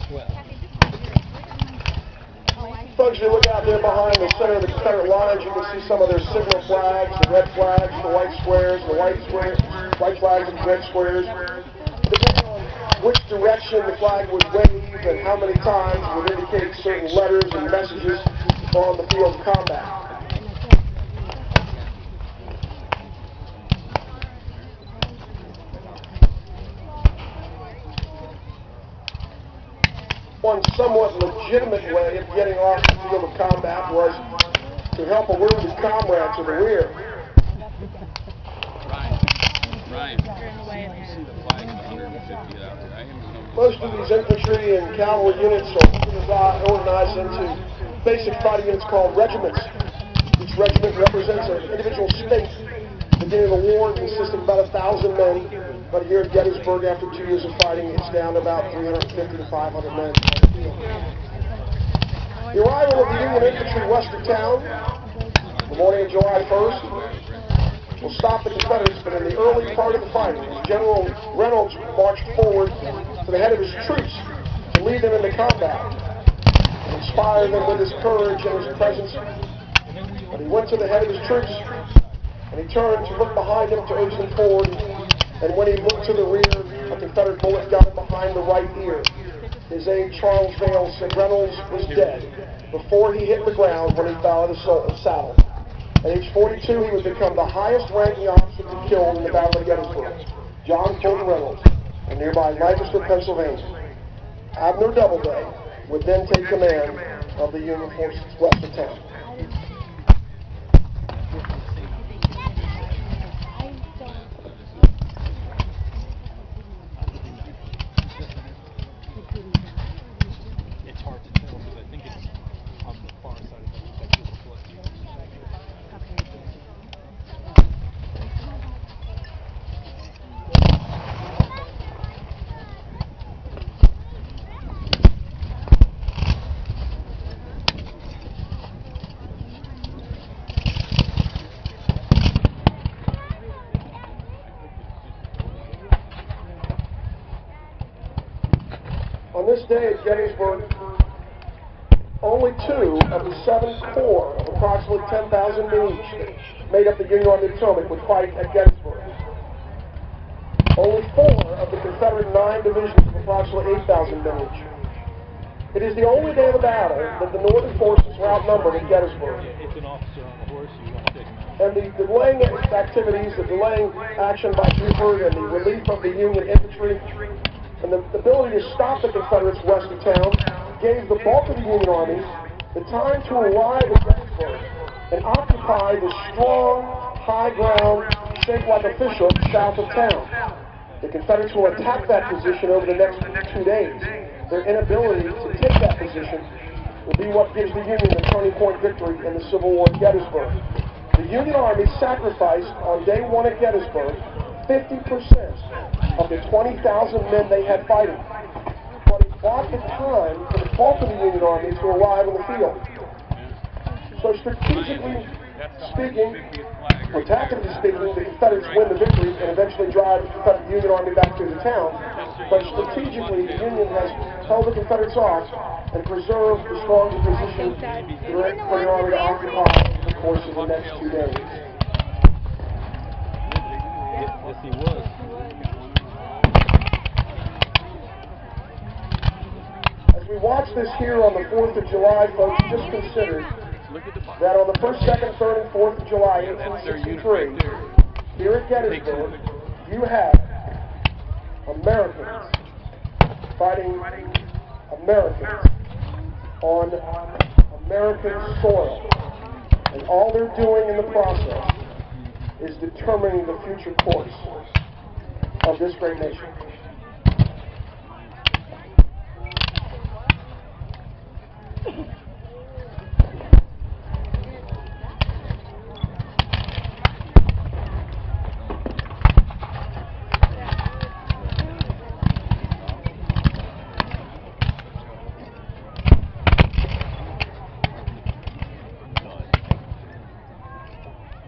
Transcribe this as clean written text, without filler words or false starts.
Folks, you look out there behind the center of the Confederate lines, you can see some of their signal flags, the red flags, the white squares, the white flags and red squares. Depending on which direction the flag would wave and how many times would indicate certain letters and messages on the field of combat. One somewhat legitimate way of getting off the field of combat was to help a wounded comrade to the rear. Most of these infantry and cavalry units are organized into basic fighting units called regiments. Each regiment represents an individual state. Beginning of the war, it consisted of about 1,000 men. But here at Gettysburg, after 2 years of fighting, it's down to about 350 to 500 men. The arrival of the Union infantry west of town, the morning of July 1st, will stop the Confederates, but in the early part of the fighting, as General Reynolds marched forward to the head of his troops to lead them into combat, and inspire them with his courage and his presence. But he went to the head of his troops, and he turned to look behind him to urge them forward. And when he looked to the rear, a Confederate bullet got him behind the right ear. His aide, Charles Vale, said Reynolds was dead before he hit the ground when he fell out of the saddle. At age 42, he would become the highest-ranking officer to be killed in the Battle of Gettysburg, John Fulton Reynolds, in nearby Lancaster, Pennsylvania. Abner Doubleday would then take command of the Union forces west of town. On this day at Gettysburg, only 2 of the 7 corps of approximately 10,000 men each made up the Union Army of the Potomac would fight at Gettysburg. Only 4 of the Confederate 9 divisions of approximately 8,000 men each. It is the only day of the battle that the Northern forces were outnumbered at Gettysburg. And the delaying activities, the delaying action by Buford and the relief of the Union infantry, and the ability to stop the Confederates west of town gave the bulk of the Union armies the time to arrive at Gettysburg and occupy the strong, high ground shaped like a fishhook south of town. The Confederates will attack that position over the next 2 days. Their inability to take that position will be what gives the Union the turning point victory in the Civil War at Gettysburg. The Union Army sacrificed on day 1 at Gettysburg 50% of the 20,000 men they had fighting. But it bought the time for the bulk of the Union Army to arrive on the field. So strategically speaking, or tactically speaking, the Confederates win the victory and eventually drive the Confederate Union Army back to the town. But strategically, the Union has held the Confederates off and preserved the stronger position for the Army to occupy the course of the next 2 days. Yes, he was. As we watch this here on the 4th of July, folks, just consider that on the 1st, 2nd, 3rd, and 4th of July, 1863, here at Gettysburg, you have Americans fighting Americans on American soil. And all they're doing in the process is determining the future course of this great nation.